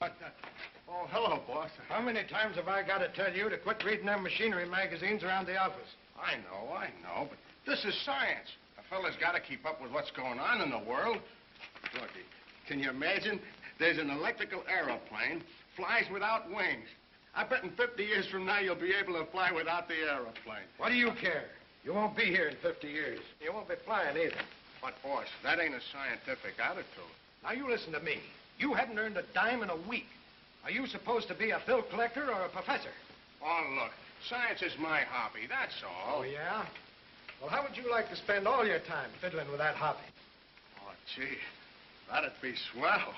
Oh, hello, boss. How many times have I got to tell you to quit reading them machinery magazines around the office? I know, but this is science. A fella's got to keep up with what's going on in the world. Look, can you imagine? There's an electrical aeroplane, flies without wings. I bet in 50 years from now you'll be able to fly without the aeroplane. What do you care? You won't be here in 50 years. You won't be flying either. But, boss, that ain't a scientific attitude. Now, you listen to me. You haven't earned a dime in a week. Are you supposed to be a bill collector or a professor? Oh, look, science is my hobby, that's all. Oh, yeah? Well, how would you like to spend all your time fiddling with that hobby? Oh, gee, that'd be swell.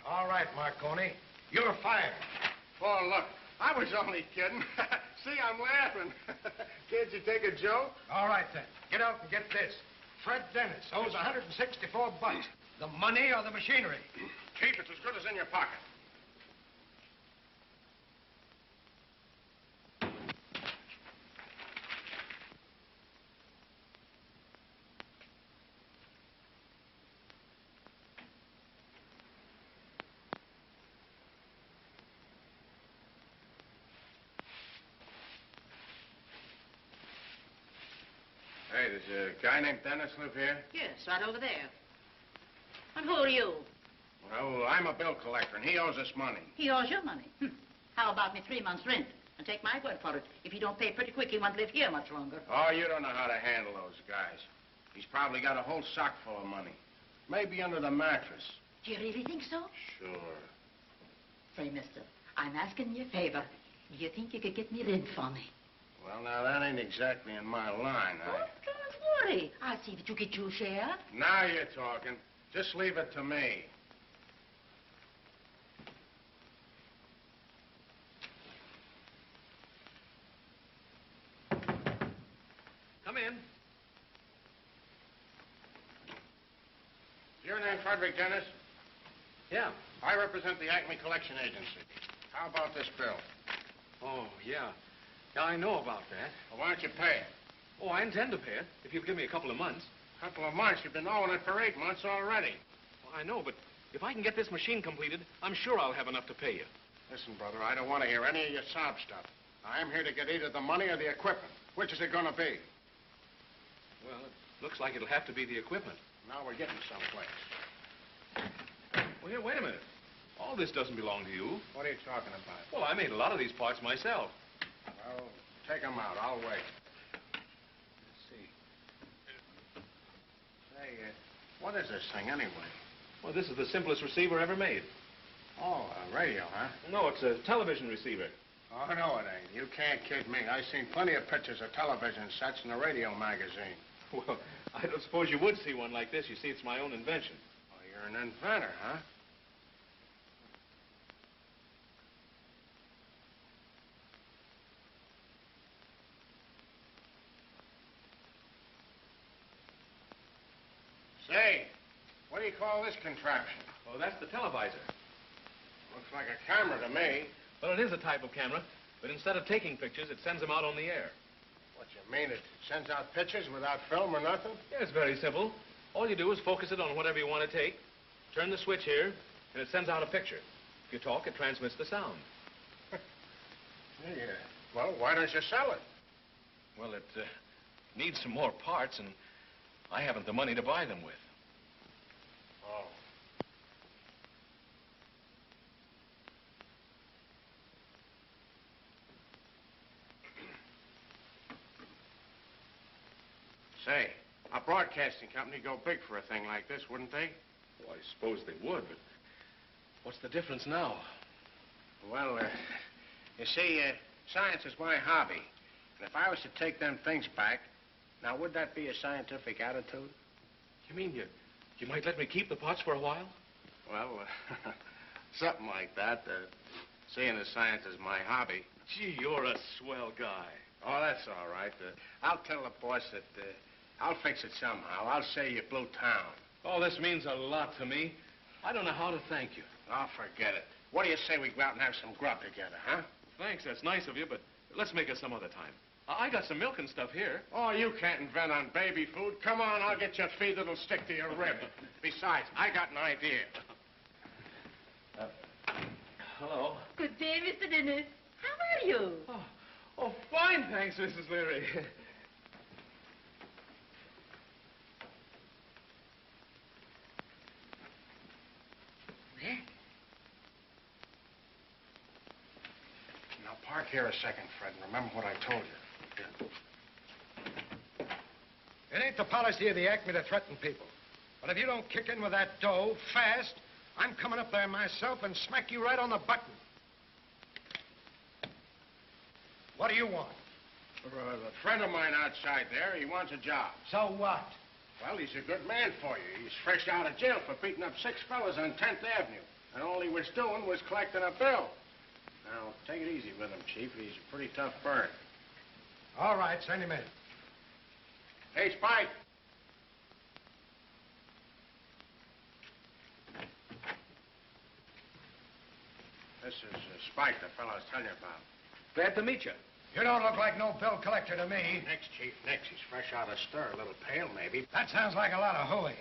All right, Marconi. You're fired. Oh, look, I was only kidding. See, I'm laughing. Can't you take a joke? All right, then. Get out and get this. Fred Dennis owes $164. The money or the machinery? Keep it as good as in your pocket. Hey, does a guy named Dennis live here? Yes, right over there. And who are you? Well, I'm a bill collector, and he owes us money. He owes you money. How about me 3 months' rent? And take my word for it, if you don't pay pretty quick, he won't live here much longer. Oh, you don't know how to handle those guys. He's probably got a whole sock full of money. Maybe under the mattress. Do you really think so? Sure. Say, mister, I'm asking you a favor. Do you think you could get me rent for me? Well, now, that ain't exactly in my line. Oh, don't worry. I'll see that you get your share. Now you're talking. Just leave it to me. Come in. Your name Frederick Dennis? Yeah. I represent the Acme Collection Agency. How about this bill? Oh, yeah. Yeah, I know about that. Well, why don't you pay it? Oh, I intend to pay it, if you'll give me a couple of months. A couple of months? You've been owing it for 8 months already. Well, I know, but if I can get this machine completed, I'm sure I'll have enough to pay you. Listen, brother, I don't want to hear any of your sob stuff. I'm here to get either the money or the equipment. Which is it going to be? Well, it looks like it'll have to be the equipment. Now we're getting someplace. Well, here, wait a minute. All this doesn't belong to you. What are you talking about? Well, I made a lot of these parts myself. Well, take them out. I'll wait. Let's see. Say, what is this thing anyway? Well, this is the simplest receiver ever made. Oh, a radio, huh? No, it's a television receiver. Oh, no, it ain't. You can't kid me. I've seen plenty of pictures of television sets in a radio magazine. Well, I don't suppose you would see one like this. You see, it's my own invention. Oh, you're an inventor, huh? Say, what do you call this contraption? Oh, that's the televisor. Looks like a camera to me. Well, it is a type of camera, but instead of taking pictures, it sends them out on the air. What you mean? It sends out pictures without film or nothing? Yeah, it's very simple. All you do is focus it on whatever you want to take, turn the switch here, and it sends out a picture. If you talk, it transmits the sound. Yeah. Well, why don't you sell it? Well, it needs some more parts, and I haven't the money to buy them with. Oh. Say, a broadcasting company go big for a thing like this, wouldn't they? Well, I suppose they would, but what's the difference now? Well, you see, science is my hobby. And if I was to take them things back, now, would that be a scientific attitude? You mean you might let me keep the pots for a while? Well, something like that. Seeing as science is my hobby. Gee, you're a swell guy. Oh, that's all right. I'll tell the boss that I'll fix it somehow. I'll say you blew town. Oh, this means a lot to me. I don't know how to thank you. Oh, forget it. What do you say we go out and have some grub together, huh? Thanks, that's nice of you, but let's make it some other time. I got some milk and stuff here. Oh, you can't invent on baby food. Come on, I'll get you a feed that'll stick to your rib. Besides, I got an idea. hello. Good day, Mr. Dennis. How are you? Oh, fine, thanks, Mrs. Leary. Now, park here a second, Fred, and remember what I told you. Here. It ain't the policy of the Acme to threaten people. But if you don't kick in with that dough fast, I'm coming up there myself and smack you right on the button. What do you want? A friend of mine outside there, he wants a job. So what? Well, he's a good man for you. He's fresh out of jail for beating up 6 fellas on 10th Avenue. And all he was doing was collecting a bill. Now, take it easy with him, Chief. He's a pretty tough bird. All right, send him in. Hey, Spike. This is Spike, the fellow I was telling you about. Glad to meet you. You don't look like no bill collector to me. Next, Chief, next. He's fresh out of stir, a little pale, maybe. That sounds like a lot of hooey.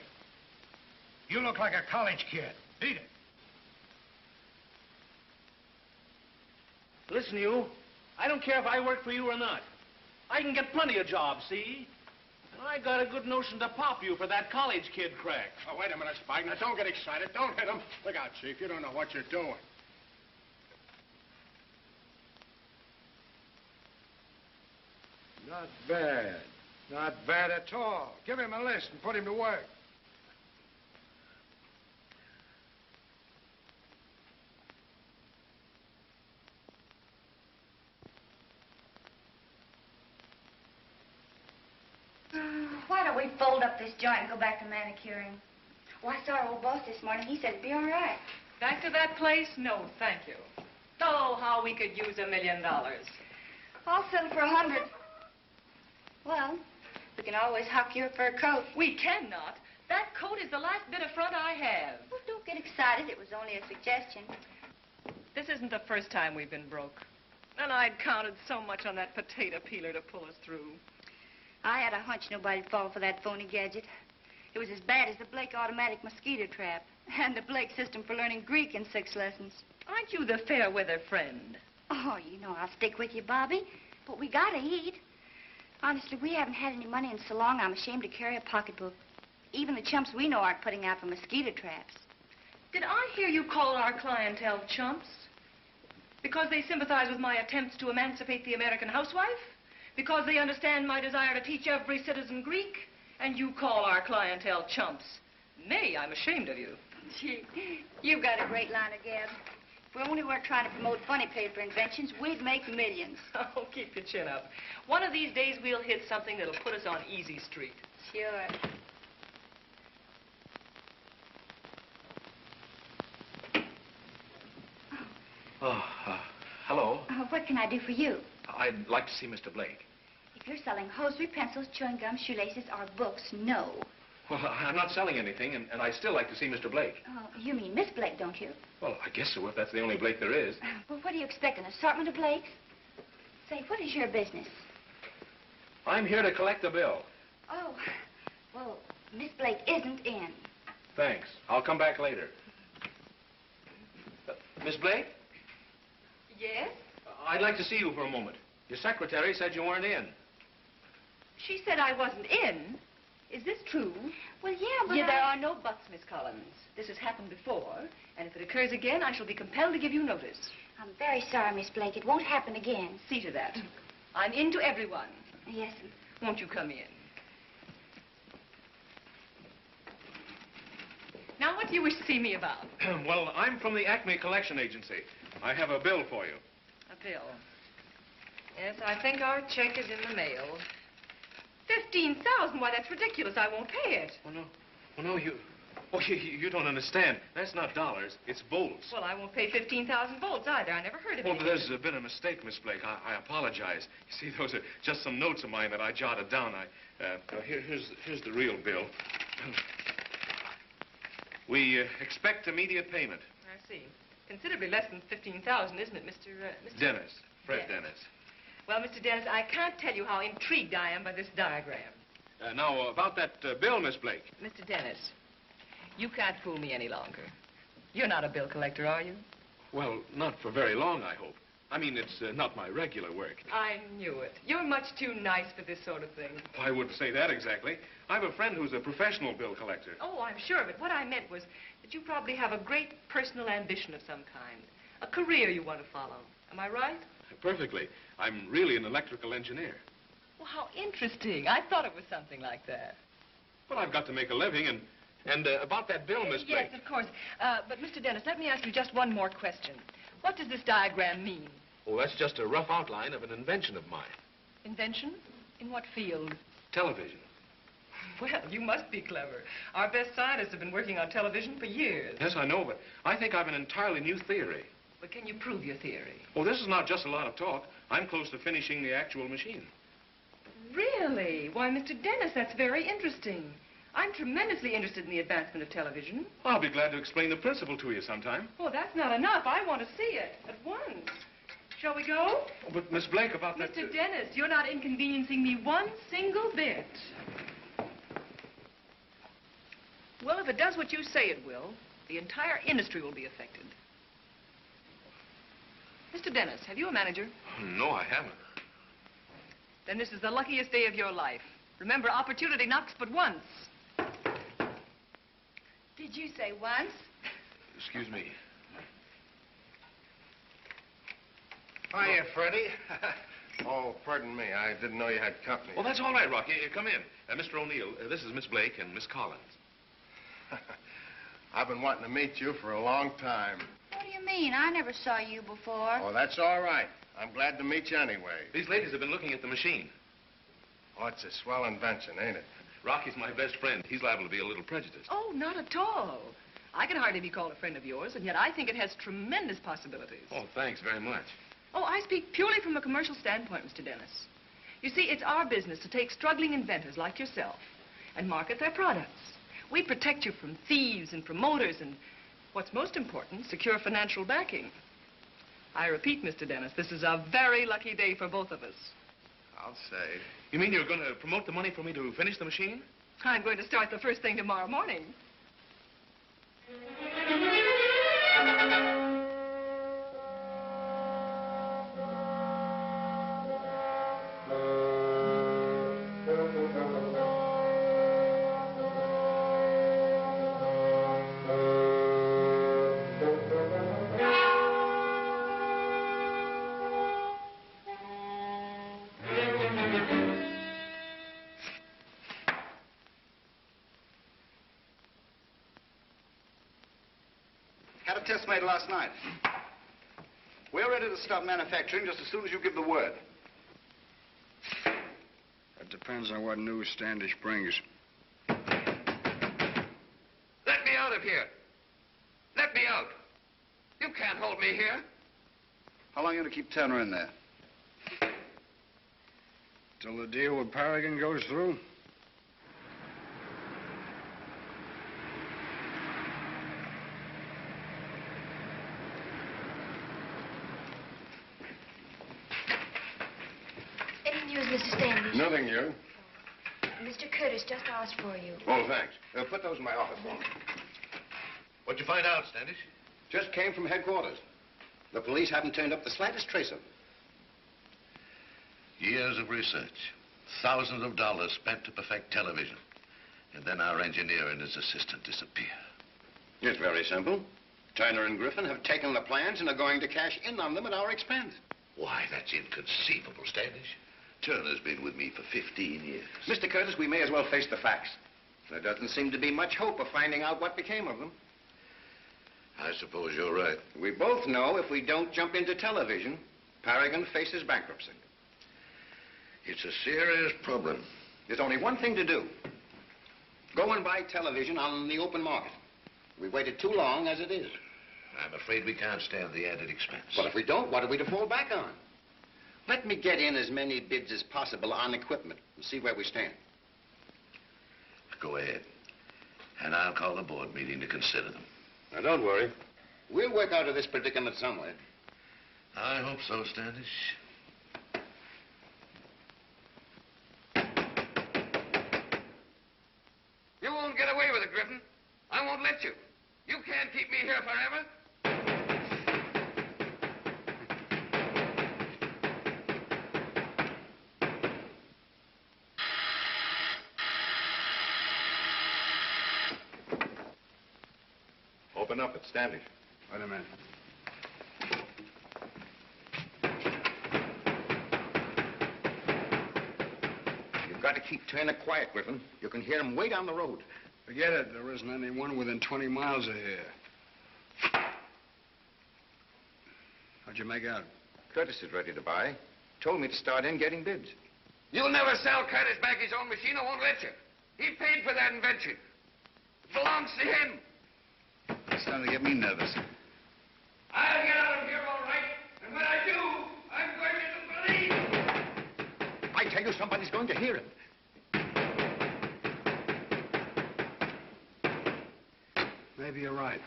You look like a college kid. Beat it. Listen, you. I don't care if I work for you or not. I can get plenty of jobs, see? And I got a good notion to pop you for that college kid crack. Oh, wait a minute, Spike. Now, don't get excited. Don't hit him. Look out, Chief. You don't know what you're doing. Not bad. Not bad at all. Give him a list and put him to work. Why don't we fold up this joint and go back to manicuring? Well, I saw our old boss this morning. He said it'd be all right. Back to that place? No, thank you. Oh, how we could use $1 million. I'll settle for 100. Well, we can always huck your fur coat. We cannot. That coat is the last bit of front I have. Well, don't get excited. It was only a suggestion. This isn't the first time we've been broke. And I'd counted so much on that potato peeler to pull us through. I had a hunch nobody'd fall for that phony gadget. It was as bad as the Blake automatic mosquito trap and the Blake system for learning Greek in 6 lessons. Aren't you the fair weather friend? Oh, you know I'll stick with you, Bobby. But we gotta eat. Honestly, we haven't had any money in so long, I'm ashamed to carry a pocketbook. Even the chumps we know aren't putting out for mosquito traps. Did I hear you call our clientele chumps? Because they sympathize with my attempts to emancipate the American housewife? Because they understand my desire to teach every citizen Greek? And you call our clientele chumps? Nay, I'm ashamed of you. Gee, you've got a great line of gab. If we only weren't trying to promote funny paper inventions, we'd make millions. Oh, keep your chin up. One of these days, we'll hit something that'll put us on easy street. Sure. Hello. What can I do for you? I'd like to see Mr. Blake. If you're selling hosiery, pencils, chewing gum, shoelaces, or books, no. Well, I'm not selling anything, and I'd still like to see Mr. Blake. Oh, you mean Miss Blake, don't you? Well, I guess so, if that's the only Blake there is. Well, what do you expect, an assortment of Blakes? Say, what is your business? I'm here to collect the bill. Oh, well, Miss Blake isn't in. Thanks. I'll come back later. Miss Blake? Yes? I'd like to see you for a moment. Your secretary said you weren't in. She said I wasn't in. Is this true? Well, yeah, but There are no buts, Miss Collins. This has happened before, and if it occurs again, I shall be compelled to give you notice. I'm very sorry, Miss Blake. It won't happen again. See to that. I'm in to everyone. Yes, Won't you come in? Now, what do you wish to see me about? Well, I'm from the Acme Collection Agency. I have a bill for you. A bill. Yes, I think our check is in the mail. 15,000? Why, that's ridiculous. I won't pay it. Oh, no. Oh, no, you don't understand. That's not dollars. It's volts. Well, I won't pay 15,000 volts either. I never heard of Oh, it. there's been a mistake, Miss Blake. I apologize. You see, those are just some notes of mine that I jotted down. Here's the real bill. We expect immediate payment. I see. Considerably less than 15,000, isn't it, Mr. Dennis. Fred Yes. Dennis. Well, Mr. Dennis, I can't tell you how intrigued I am by this diagram. Now, about that bill, Miss Blake. Mr. Dennis, you can't fool me any longer. You're not a bill collector, are you? Well, not for very long, I hope. I mean, it's not my regular work. I knew it. You're much too nice for this sort of thing. I wouldn't say that exactly. I have a friend who's a professional bill collector. Oh, I'm sure of it. What I meant was that you probably have a great personal ambition of some kind. A career you want to follow. Am I right? Perfectly. I'm really an electrical engineer. Well, how interesting. I thought it was something like that. Well, I've got to make a living, and about that bill, Miss Blake. Yes, of course. But, Mr. Dennis, let me ask you just one more question. What does this diagram mean? Oh, that's just a rough outline of an invention of mine. Invention? In what field? Television. Well, you must be clever. Our best scientists have been working on television for years. Yes, I know, but I think I've an entirely new theory. But can you prove your theory? Oh, this is not just a lot of talk. I'm close to finishing the actual machine. Really? Why, Mr. Dennis, that's very interesting. I'm tremendously interested in the advancement of television. I'll be glad to explain the principle to you sometime. Oh, that's not enough. I want to see it at once. Shall we go? Oh, but Miss Blake, about that... Mr. Dennis, you're not inconveniencing me one single bit. Well, if it does what you say it will, the entire industry will be affected. Mr. Dennis, have you a manager? No, I haven't. Then this is the luckiest day of your life. Remember, opportunity knocks but once. Did you say once? Excuse me. Hiya, Freddie. Oh, pardon me. I didn't know you had company. Oh, that's all right, Rocky. Come in. Mr. O'Neill, this is Miss Blake and Miss Collins. I've been wanting to meet you for a long time. What do you mean? I never saw you before. Oh, that's all right. I'm glad to meet you anyway. These ladies have been looking at the machine. Oh, it's a swell invention, ain't it? Rocky's my best friend. He's liable to be a little prejudiced. Oh, not at all. I can hardly be called a friend of yours, and yet I think it has tremendous possibilities. Oh, thanks very much. Oh, I speak purely from a commercial standpoint, Mr. Dennis. You see, it's our business to take struggling inventors like yourself and market their products. We protect you from thieves and promoters and, what's most important, secure financial backing. I repeat, Mr. Dennis, this is a very lucky day for both of us. I'll say. You mean you're going to promote the money for me to finish the machine? I'm going to start the first thing tomorrow morning. Had a test made last night. We're ready to start manufacturing just as soon as you give the word. That depends on what news Standish brings. Let me out of here. Let me out. You can't hold me here. How long are you going to keep Turner in there? Till the deal with Paragon goes through. Any news, Mr. Standish? Nothing new. Mr. Curtis just asked for you. Oh, thanks. Put those in my office for me. What'd you find out, Standish? Just came from headquarters. The police haven't turned up the slightest trace of him. Years of research. Thousands of dollars spent to perfect television. And then our engineer and his assistant disappear. It's very simple. Turner and Griffin have taken the plans and are going to cash in on them at our expense. Why, that's inconceivable, Standish. Turner's been with me for 15 years. Mr. Curtis, we may as well face the facts. There doesn't seem to be much hope of finding out what became of them. I suppose you're right. We both know if we don't jump into television, Paragon faces bankruptcy. It's a serious problem. There's only one thing to do. Go and buy television on the open market. We've waited too long as it is. I'm afraid we can't stand the added expense. But if we don't, what are we to fall back on? Let me get in as many bids as possible on equipment and see where we stand. Go ahead. And I'll call a board meeting to consider them. Now, don't worry. We'll work out of this predicament somewhere. I hope so, Standish. You won't get away with it, Griffin. I won't let you. You can't keep me here forever. open up at Standish. Wait a minute. You've got to keep turning quiet, Griffin. You can hear him way down the road. Forget it. There isn't anyone within 20 miles of here. How'd you make out? Curtis is ready to buy. Told me to start in getting bids. You'll never sell Curtis back his own machine. I won't let you. He paid for that invention. It belongs to him. It's starting to get me nervous. I'll get out of here all right. And when I do, I'm going to the police. I tell you, somebody's going to hear him. Maybe you're right.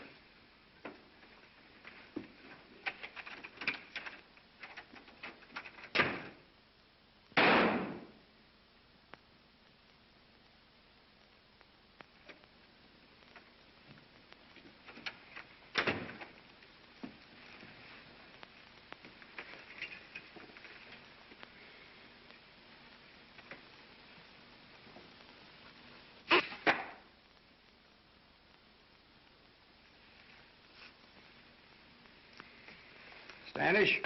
Standish,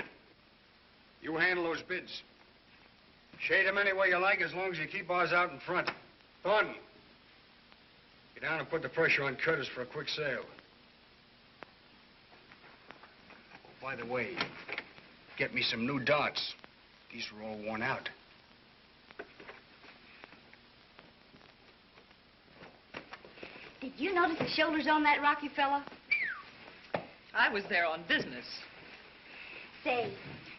you handle those bids. Shade them any way you like as long as you keep ours out in front. Thornton, get down and put the pressure on Curtis for a quick sale. Oh, by the way, get me some new darts. These are all worn out. Did you notice the shoulders on that Rocky fella? I was there on business. Say,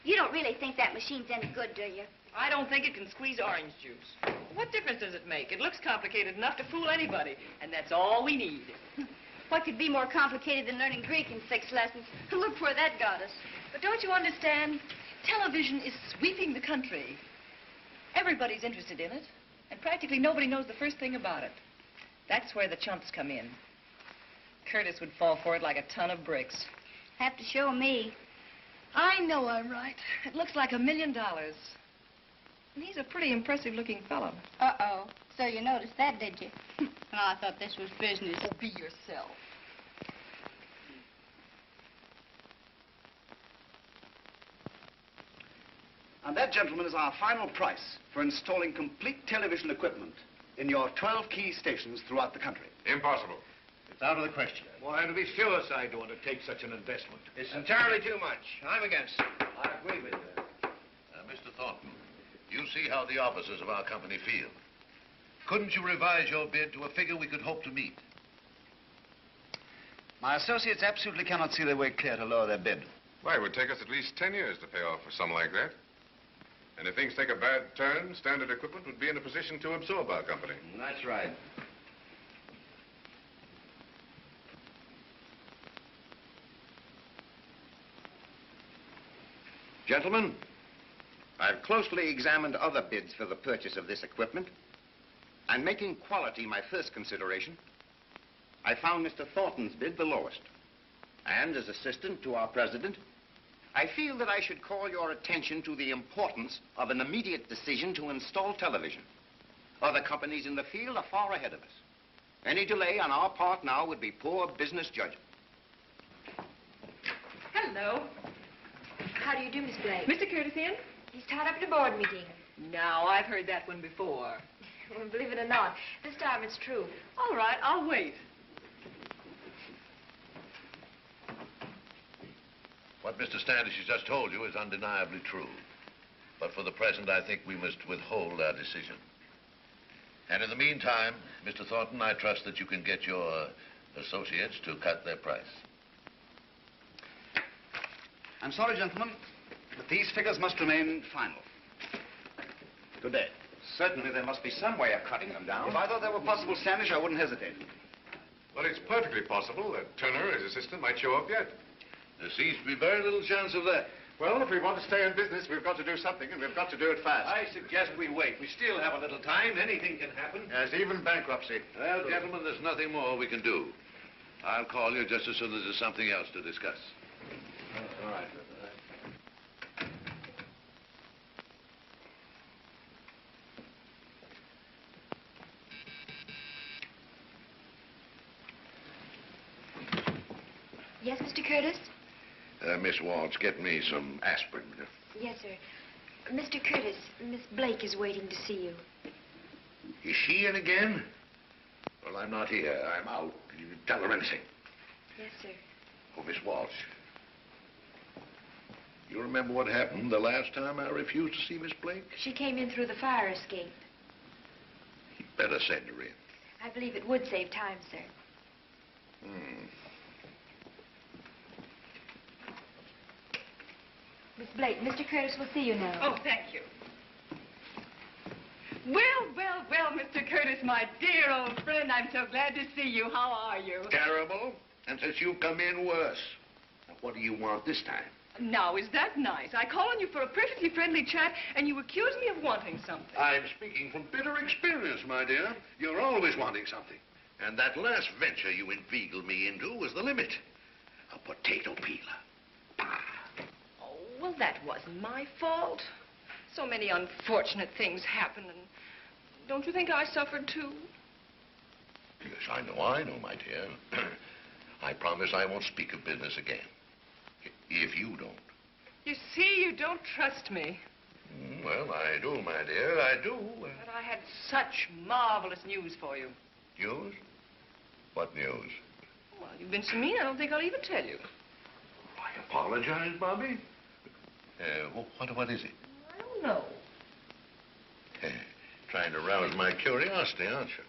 you don't really think that machine's any good, do you? I don't think it can squeeze orange juice. What difference does it make? It looks complicated enough to fool anybody, and that's all we need. What could be more complicated than learning Greek in 6 lessons? Look where that got us. But don't you understand? Television is sweeping the country. Everybody's interested in it, and practically nobody knows the first thing about it. That's where the chumps come in. Curtis would fall for it like a ton of bricks. Have to show me. I know I'm right. It looks like $1 million. And he's a pretty impressive-looking fellow. Uh-oh. So you noticed that, did you? Oh, I thought this was business. Oh, be yourself. And that, gentlemen, is our final price for installing complete television equipment in your 12 key stations throughout the country. Impossible. It's out of the question. Why, to be suicide to undertake such an investment. It's entirely too much. I'm against it. I agree with you. Mr. Thornton, you see how the officers of our company feel. Couldn't you revise your bid to a figure we could hope to meet? My associates absolutely cannot see their way clear to lower their bid. Why, it would take us at least 10 years to pay off for something like that. And if things take a bad turn, Standard Equipment would be in a position to absorb our company. That's right. Gentlemen, I've closely examined other bids for the purchase of this equipment. And making quality my first consideration, I found Mr. Thornton's bid the lowest. And as assistant to our president, I feel that I should call your attention to the importance of an immediate decision to install television. Other companies in the field are far ahead of us. Any delay on our part now would be poor business judgment. Hello. How do you do, Miss Blake? Mr. Curtis in? He's tied up at a board meeting. Now, I've heard that one before. Well, believe it or not, this time it's true. All right, I'll wait. What Mr. Standish has just told you is undeniably true. But for the present, I think we must withhold our decision. And in the meantime, Mr. Thornton, I trust that you can get your associates to cut their price. I'm sorry, gentlemen, but these figures must remain final. Good day. Certainly there must be some way of cutting them down. If I thought they were possible, Standish, I wouldn't hesitate. Well, it's perfectly possible that Turner, his assistant, might show up yet. There seems to be very little chance of that. Well, if we want to stay in business, we've got to do something, and we've got to do it fast. I suggest we wait. We still have a little time. Anything can happen. Yes, even bankruptcy. Well, gentlemen, there's nothing more we can do. I'll call you just as soon as there's something else to discuss. All right. Yes, Mr. Curtis? Miss Waltz, get me some aspirin. Yes, sir. Mr. Curtis, Miss Blake is waiting to see you. Is she in again? Well, I'm not here. I'm out. You tell her anything. Yes, sir. Oh, Miss Waltz. You remember what happened the last time I refused to see Miss Blake? She came in through the fire escape. You'd better send her in. I believe it would save time, sir. Miss Blake, Mr. Curtis will see you now. Oh, thank you. Well, Mr. Curtis, my dear old friend, I'm so glad to see you. How are you? Terrible. And since you've come in, worse. Now, what do you want this time? Now, is that nice? I call on you for a perfectly friendly chat, and you accuse me of wanting something. I'm speaking from bitter experience, my dear. You're always wanting something. And that last venture you inveigled me into was the limit. A potato peeler. Bah. Oh, well, that wasn't my fault. So many unfortunate things happen, and don't you think I suffered too? Yes, I know, my dear. I promise I won't speak of business again. If you don't. You see, you don't trust me. Well, I do, my dear, I do. But I had such marvelous news for you. News? What news? Well, you've been so mean, I don't think I'll even tell you. I apologize, Bobby. What is it? I don't know. Trying to rouse my curiosity, aren't you?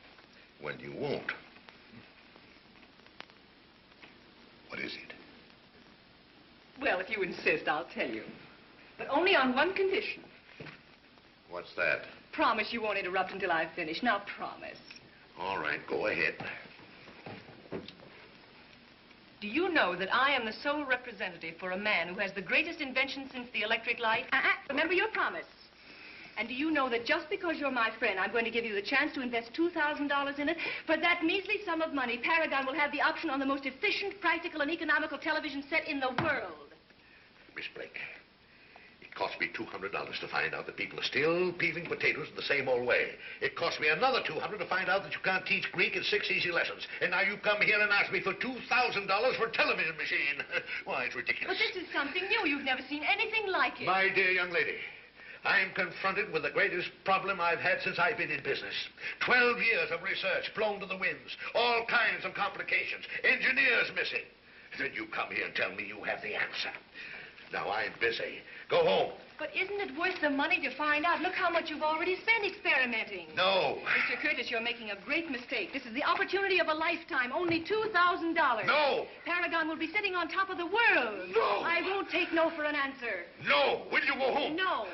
Well, you won't. What is it? Well, if you insist, I'll tell you. But only on one condition. What's that? Promise you won't interrupt until I've finished. Now, promise. All right, go ahead. Do you know that I am the sole representative for a man who has the greatest invention since the electric light? Remember your promise. And do you know that just because you're my friend, I'm going to give you the chance to invest $2,000 in it? For that measly sum of money, Paragon will have the option on the most efficient, practical, and economical television set in the world. Miss Blake, it cost me $200 to find out that people are still peeling potatoes in the same old way. It cost me another $200 to find out that you can't teach Greek in 6 easy lessons. And now you come here and ask me for $2,000 for a television machine. Why, it's ridiculous. But this is something new. You've never seen anything like it. My dear young lady, I'm confronted with the greatest problem I've had since I've been in business. 12 years of research blown to the winds. All kinds of complications. Engineers missing. Then you come here and tell me you have the answer. Now, I'm busy. Go home. But isn't it worth the money to find out? Look how much you've already spent experimenting. No. Mr. Curtis, you're making a great mistake. This is the opportunity of a lifetime. Only $2,000. No. Paragon will be sitting on top of the world. No. I won't take no for an answer. No. Will you go home? No.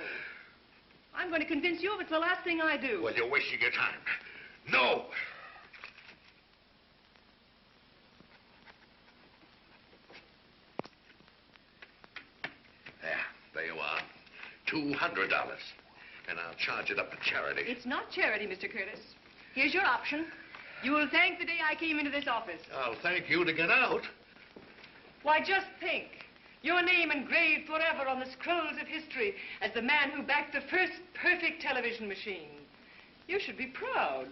I'm going to convince you if it's the last thing I do. Well, you're wasting your time. No. There you are. $200. And I'll charge it up to charity. It's not charity, Mr. Curtis. Here's your option. You will thank the day I came into this office. I'll thank you to get out. Why, just think. Your name engraved forever on the scrolls of history as the man who backed the first perfect television machine. You should be proud.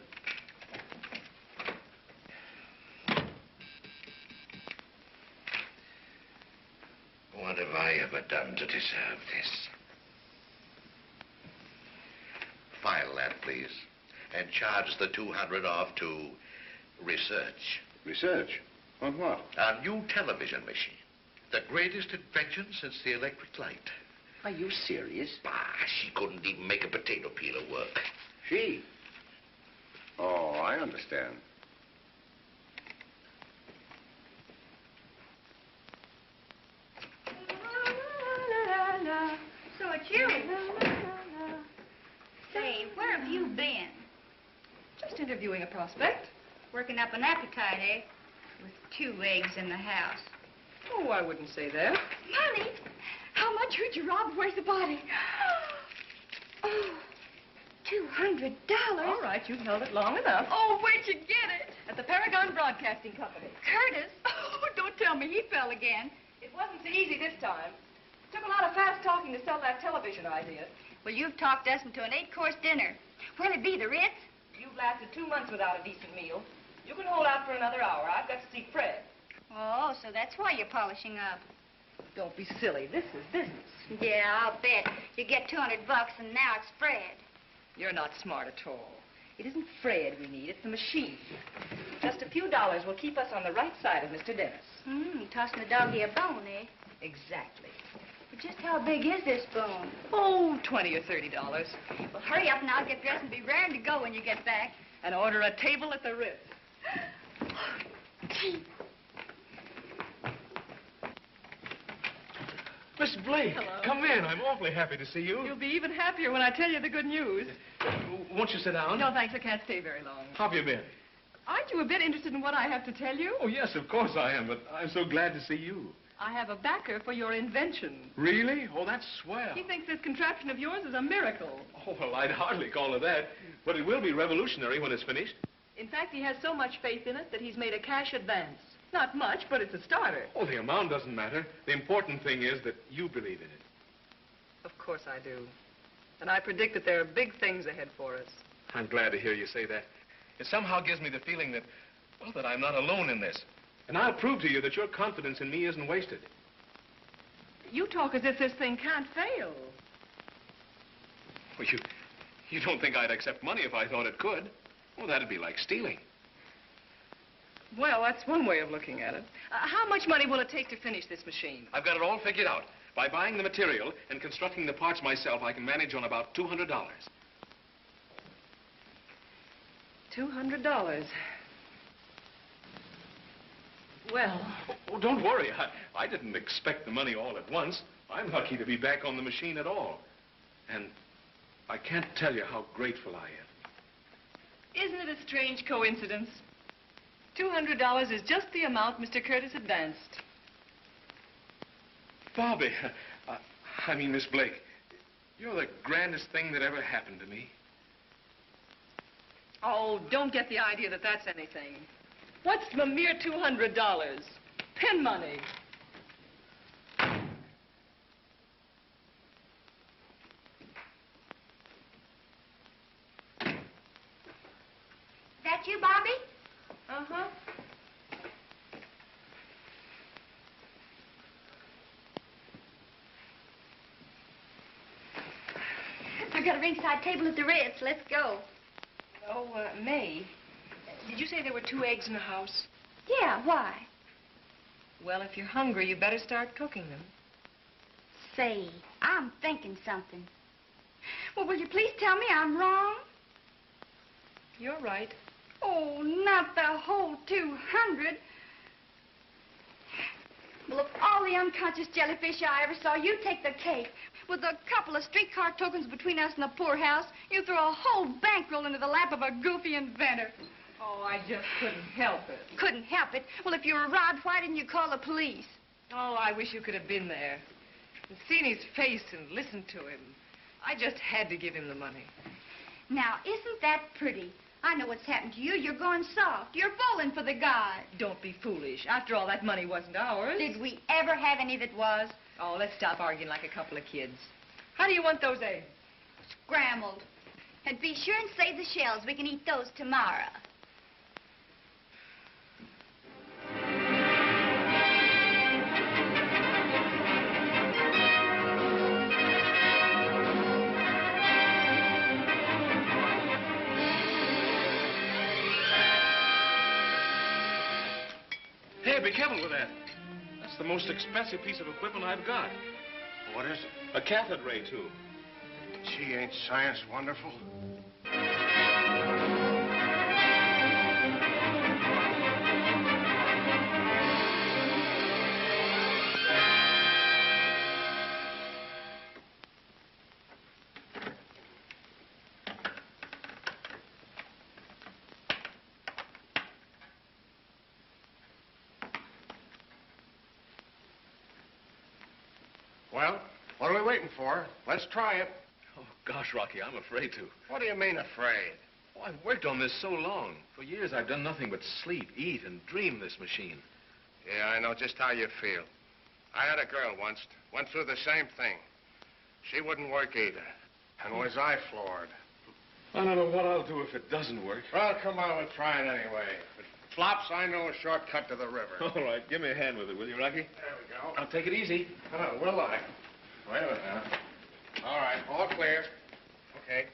What have I ever done to deserve this? File that, please. And charge the $200 off to research. Research? On what? A new television machine. The greatest invention since the electric light. Are you serious? Bah, she couldn't even make a potato peeler work. She? Oh, I understand. So it's you. Say, where have you been? Just interviewing a prospect. Working up an appetite, eh? With 2 eggs in the house. Oh, I wouldn't say that. Money? How much would you rob? Where's the body? Oh, $200. All right, you've held it long enough. Oh, where'd you get it? At the Paragon Broadcasting Company. Curtis? Oh, don't tell me he fell again. It wasn't so easy this time. Took a lot of fast talking to sell that television idea. Well, you've talked us into an 8-course dinner. Where'll it be, the Ritz? You've lasted 2 months without a decent meal. You can hold out for another hour. I've got to see Fred. Oh, Oh, so that's why you're polishing up. Don't be silly. This is business. Yeah, I'll bet. You get $200 and now it's Fred. You're not smart at all. It isn't Fred we need, it's the machine. Just a few dollars will keep us on the right side of Mr. Dennis. Tossing the doggy a bone, eh? Exactly. But just how big is this bone? Oh, $20 or $30. Well, hurry up and I'll get dressed and be raring to go when you get back. And order a table at the Ritz. Miss Blake, Hello. come in. I'm awfully happy to see you. You'll be even happier when I tell you the good news. Won't you sit down? No, thanks. I can't stay very long. How have you been? Aren't you a bit interested in what I have to tell you? Oh, yes, of course I am, but I'm so glad to see you. I have a backer for your invention. Really? Oh, that's swell. He thinks this contraption of yours is a miracle. Oh, well, I'd hardly call it that, but it will be revolutionary when it's finished. In fact, he has so much faith in it that he's made a cash advance. Not much, but it's a starter. Oh, the amount doesn't matter. The important thing is that you believe in it. Of course I do. And I predict that there are big things ahead for us. I'm glad to hear you say that. It somehow gives me the feeling that, well, that I'm not alone in this. And I'll prove to you that your confidence in me isn't wasted. You talk as if this thing can't fail. Well, you don't think I'd accept money if I thought it could? Well, that'd be like stealing. Well, that's one way of looking at it. How much money will it take to finish this machine? I've got it all figured out. By buying the material and constructing the parts myself, I can manage on about $200. $200. Well... Oh, don't worry. I didn't expect the money all at once. I'm lucky to be back on the machine at all. And I can't tell you how grateful I am. Isn't it a strange coincidence? $200 is just the amount Mr. Curtis advanced. Bobby, I mean, Miss Blake, you're the grandest thing that ever happened to me. Oh, don't get the idea that that's anything. What's the mere $200? Pin money. That you, Bobby? Uh-huh. I've got a ringside table at the Ritz. Let's go. Oh, May, did you say there were 2 eggs in the house? Yeah, why? Well, if you're hungry, you better start cooking them. Say, I'm thinking something. Well, will you please tell me I'm wrong? You're right. Oh, not the whole 200. Well, of all the unconscious jellyfish I ever saw, you take the cake. With a couple of streetcar tokens between us and the poorhouse, you throw a whole bankroll into the lap of a goofy inventor. Oh, I just couldn't help it. Couldn't help it. Well, if you were robbed, why didn't you call the police? Oh, I wish you could have been there. And seen his face and listened to him. I just had to give him the money. Now, isn't that pretty? I know what's happened to you. You're going soft. You're falling for the guy. Don't be foolish. After all, that money wasn't ours. Did we ever have any that was? Oh, let's stop arguing like a couple of kids. How do you want those eggs? Scrambled. And be sure and save the shells. We can eat those tomorrow. Hey, be careful with that. That's the most expensive piece of equipment I've got. What is it? A cathode ray tube. Gee, ain't science wonderful? Well, what are we waiting for? Let's try it. Oh, gosh, Rocky, I'm afraid to. What do you mean, afraid? Oh, I've worked on this so long. For years, I've done nothing but sleep, eat, and dream this machine. Yeah, I know just how you feel. I had a girl once, went through the same thing. She wouldn't work either. And was I floored. I don't know what I'll do if it doesn't work. Well, come on, we'll try it anyway. But Flops, I know a shortcut to the river. All right, give me a hand with it, will you, Rocky? There we go. Now, take it easy. Oh, will I? Wait a minute now. All right, all clear. Okay.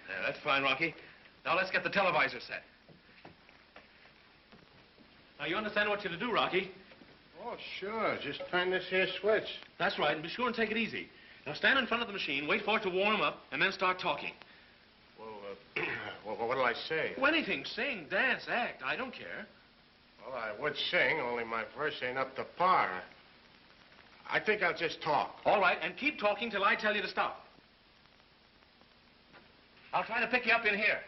Yeah, that's fine, Rocky. Now, let's get the televisor set. Now, you understand what you're to do, Rocky? Oh, sure. Just turn this here switch. That's right, and be sure and take it easy. Now, stand in front of the machine, wait for it to warm up, and then start talking. Well, what'll I say? Oh, anything. Sing, dance, act. I don't care. Well, I would sing, only my verse ain't up to par. I think I'll just talk. All right, and keep talking till I tell you to stop. I'll try to pick you up in here.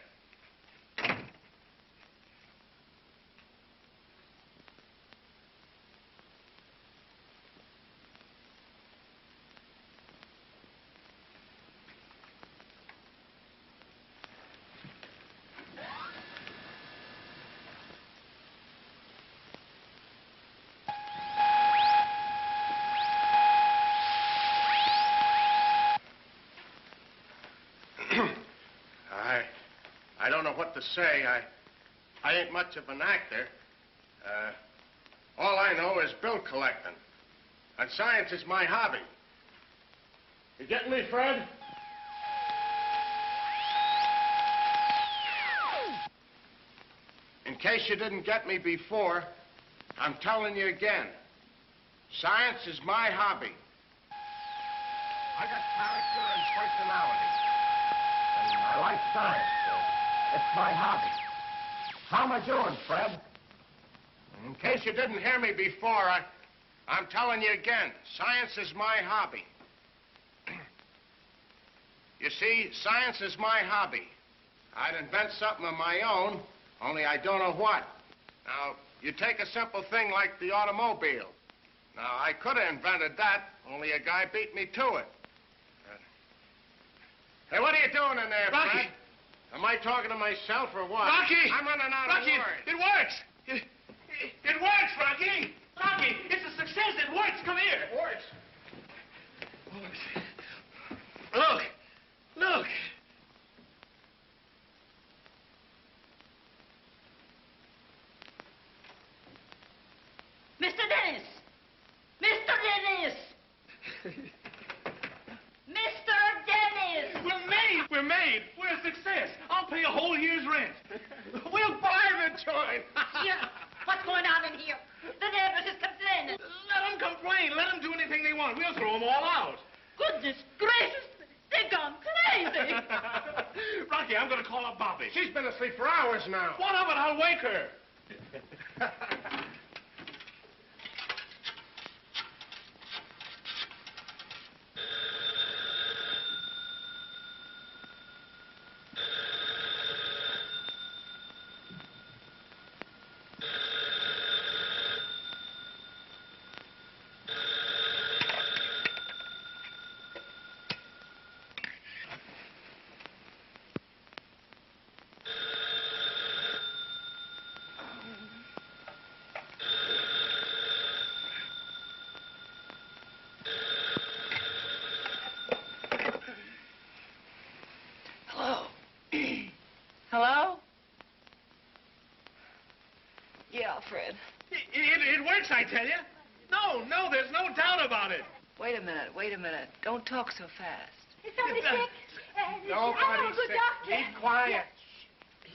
I don't know what to say. I ain't much of an actor. All I know is bill collecting. And science is my hobby. You getting me, Fred? In case you didn't get me before, I'm telling you again. Science is my hobby. I got character and personality. And I like science, so it's my hobby. How am I doing, Fred? In case you didn't hear me before, I'm telling you again, science is my hobby. You see, science is my hobby. I'd invent something of my own, only I don't know what. Now, you take a simple thing like the automobile. Now, I could have invented that, only a guy beat me to it. Hey, what are you doing in there, Rocky! Fred? Am I talking to myself or what? Rocky! I'm running out Rocky, of words. it works! It works, Rocky! Rocky, it's a success. It works. Come here. It works. Look. Look. Mr. Dennis! Mr. Dennis! Mr. Dennis! We're made. We're made. We're a success. I'll pay a whole year's rent. We'll buy the joint. Yeah. What's going on in here? The neighbors is complaining. Let them complain. Let them do anything they want. We'll throw them all out. Goodness gracious! They've gone crazy! Rocky, I'm going to call up Bobby. She's been asleep for hours now. What of it? I'll wake her. Hello? Yeah, Fred. It works, I tell you. No, there's no doubt about it. Wait a minute. Don't talk so fast. Is somebody sick? Nobody's sick. Be quiet.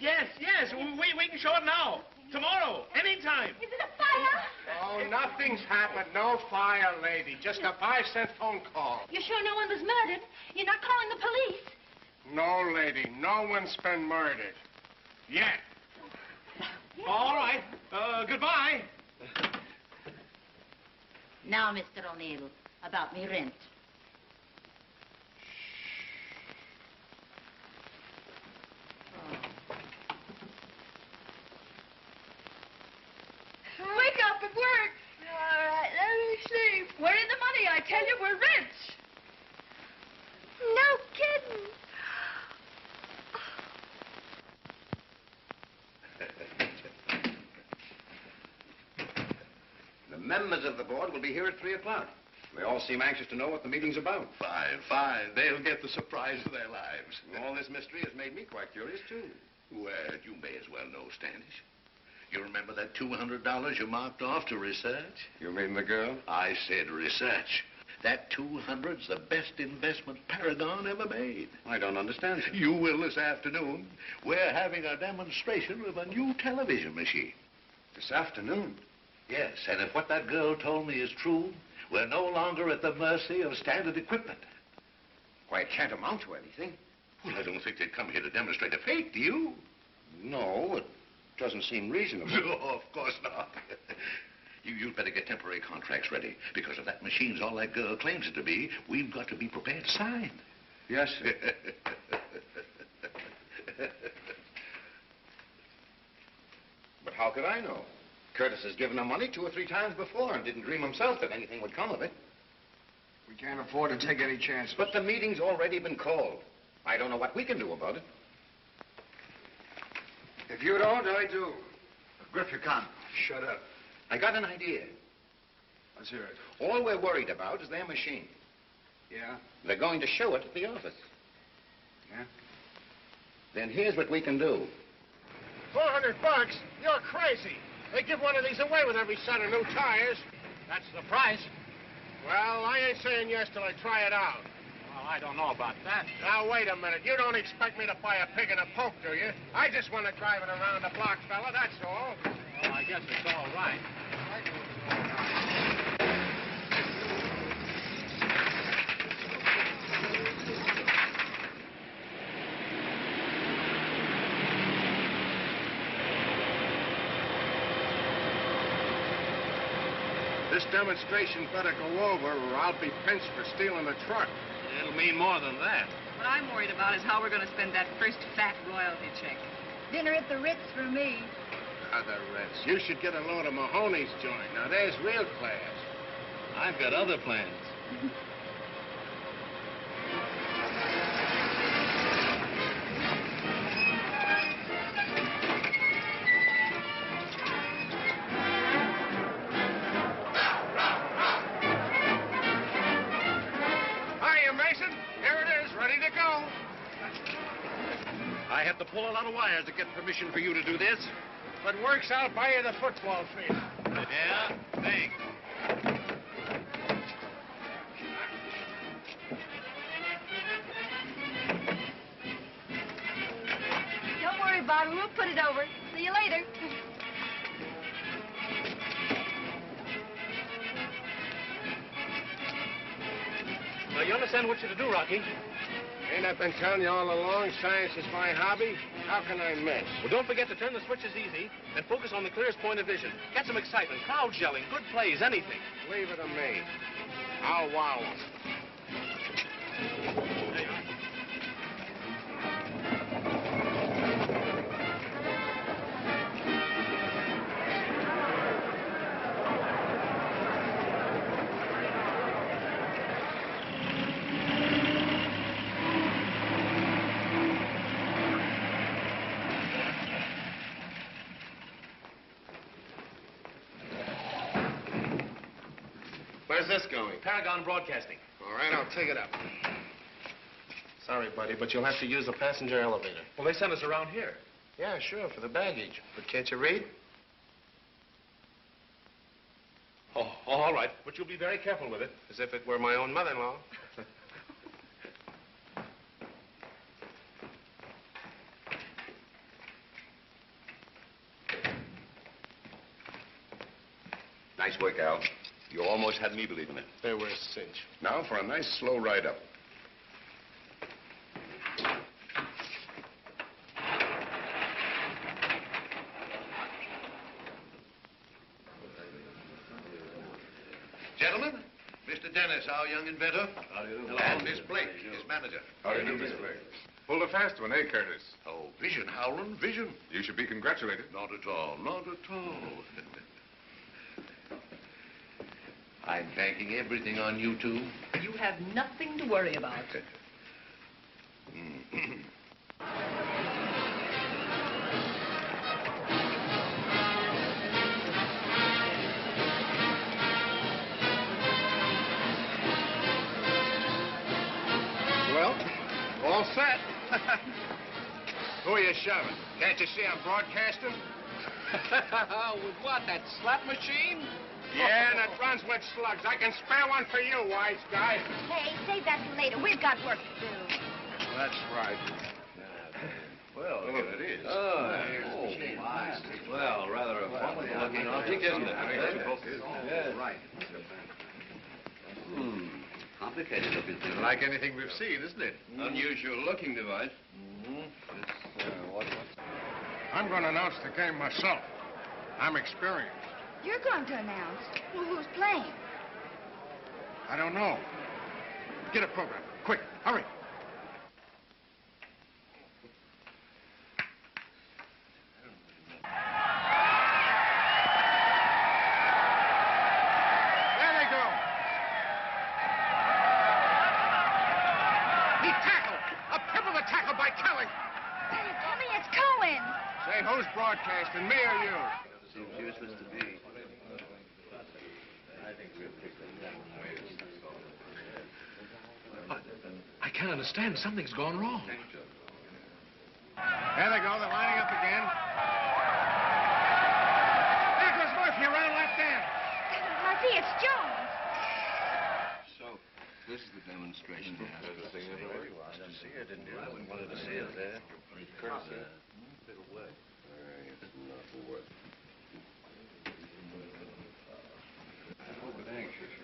Yes, we can show it now. Tomorrow, anytime. Is it a fire? Oh, nothing's happened. No fire, lady. Just a 5-cent phone call. You're sure no one was murdered? You're not calling the police? No, lady. No one's been murdered. Yet. All right. Goodbye. Now, Mr. O'Neill, about me rent. Wake up, it works. All right, let me sleep. Where is the money? I tell you, we're rich. No kidding. The members of the board will be here at 3 o'clock. They all seem anxious to know what the meeting's about. Fine, fine. They'll get the surprise of their lives. And all this mystery has made me quite curious, too. Well, you may as well know, Standish. You remember that $200 you marked off to research? You mean the girl? I said research. That 200's the best investment Paragon ever made. I don't understand, sir. You will this afternoon. We're having a demonstration of a new television machine. This afternoon? Yes, and if what that girl told me is true, we're no longer at the mercy of standard equipment. Why, it can't amount to anything. Well, I don't think they'd come here to demonstrate a fake, do you? No, it doesn't seem reasonable. No, of course not. You'd better get temporary contracts ready, because if that machine's all that girl claims it to be, we've got to be prepared to sign. Yes, sir. But how could I know? Curtis has given him money 2 or 3 times before and didn't dream himself that anything would come of it. We can't afford to take any chances. But the meeting's already been called. I don't know what we can do about it. If you don't, I do. Griff, you can't. Shut up. I got an idea. Let's hear it. All we're worried about is their machine. Yeah? They're going to show it at the office. Yeah? Then here's what we can do. $400? You're crazy. They give one of these away with every set of new tires. That's the price. Well, I ain't saying yes till I try it out. Well, I don't know about that. Now, wait a minute. You don't expect me to buy a pig in a poke, do you? I just want to drive it around the block, fella, that's all. Well, I guess it's all right. This demonstration better go over or I'll be pinched for stealing the truck. It'll mean more than that. What I'm worried about is how we're going to spend that first fat royalty check. Dinner at the Ritz for me. The Ritz. You should get a load of Mahoney's joint. Now, there's real class. I've got other plans. Hiya, Mason. Here it is, ready to go. I have to pull a lot of wires to get permission for you to do this. If it works, I'll buy you the football field. Yeah? Thanks. Don't worry about it. We'll put it over. See you later. Now, you understand what you're to do, Rocky? Ain't I been telling you all along science is my hobby? How can I miss? Well, don't forget to turn the switches easy and focus on the clearest point of vision. Get some excitement, crowd yelling, good plays, anything. Leave it to me. I'll wow 'em. There you are. Where's this going? Paragon Broadcasting. All right, I'll take it up. Sorry, buddy, but you'll have to use the passenger elevator. Well, they sent us around here. Yeah, sure, for the baggage. But can't you read? Oh, all right. But you'll be very careful with it. As if it were my own mother-in-law. Nice work, Al. You almost had me believing it. They were a cinch. Now for a nice slow ride up. Gentlemen, Mr. Dennis, our young inventor. How do you do? And Miss Blake, his manager. How do you do, Mr. Blake? Pulled a fast one, eh, Curtis? Oh, vision, Howland, vision. You should be congratulated. Not at all, not at all. I'm banking everything on you two. You have nothing to worry about. set. Who are you shoving? Can't you see I'm broadcasting? With what, that slot machine? Yeah, and it runs with slugs. I can spare one for you, wise guy. Hey, save that for later. We've got work to do. That's right. Well, here it is. Well, rather a funky-looking object, isn't it? Right. Complicated looking thing. Like anything we've seen, isn't it? Unusual looking device. I'm going to announce the game myself. I'm experienced. You're going to announce. Well, who's playing? I don't know. Get a program. Quick, hurry. There they go. He tackled. A pivotal tackle by Kelly. Tommy, it's Cohen. Say, who's broadcasting, me or you? Seems useless to be. I can't understand. Something's gone wrong. There they go. They're lining up again. There goes Murphy around left end. Murphy, it's Jones. So, this is the demonstration. I wouldn't wanted to see it there.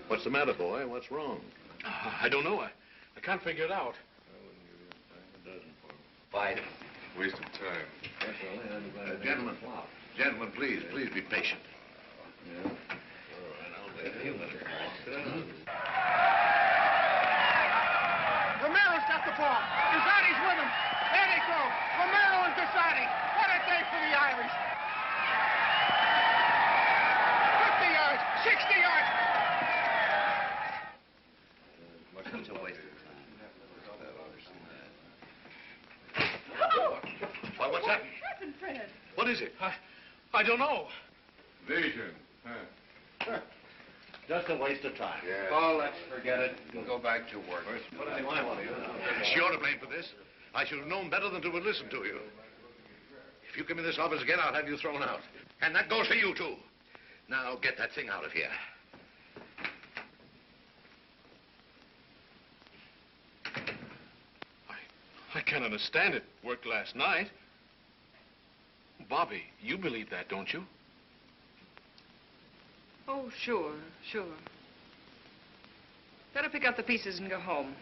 What's the matter, boy? What's wrong? I don't know. I can't figure it out. Fight. Waste of time. Gentlemen, please be patient. Romero's got the ball. Dessarti's with him. There they go. Romero and Dessarti. What a day for the Irish. 50 yards, 60 yards. Such a waste of Why, what's happened? What happened, Fred? What is it? I don't know. Vision. Just a waste of time. Yeah. Oh, let's forget it and go back to work. It's your to blame for this. I should have known better than to have listened to you. If you come in this office again, I'll have you thrown out. And that goes for you, too. Now, get that thing out of here. I can't understand it. Worked last night. Bobby, you believe that, don't you? Oh, sure. Better pick up the pieces and go home.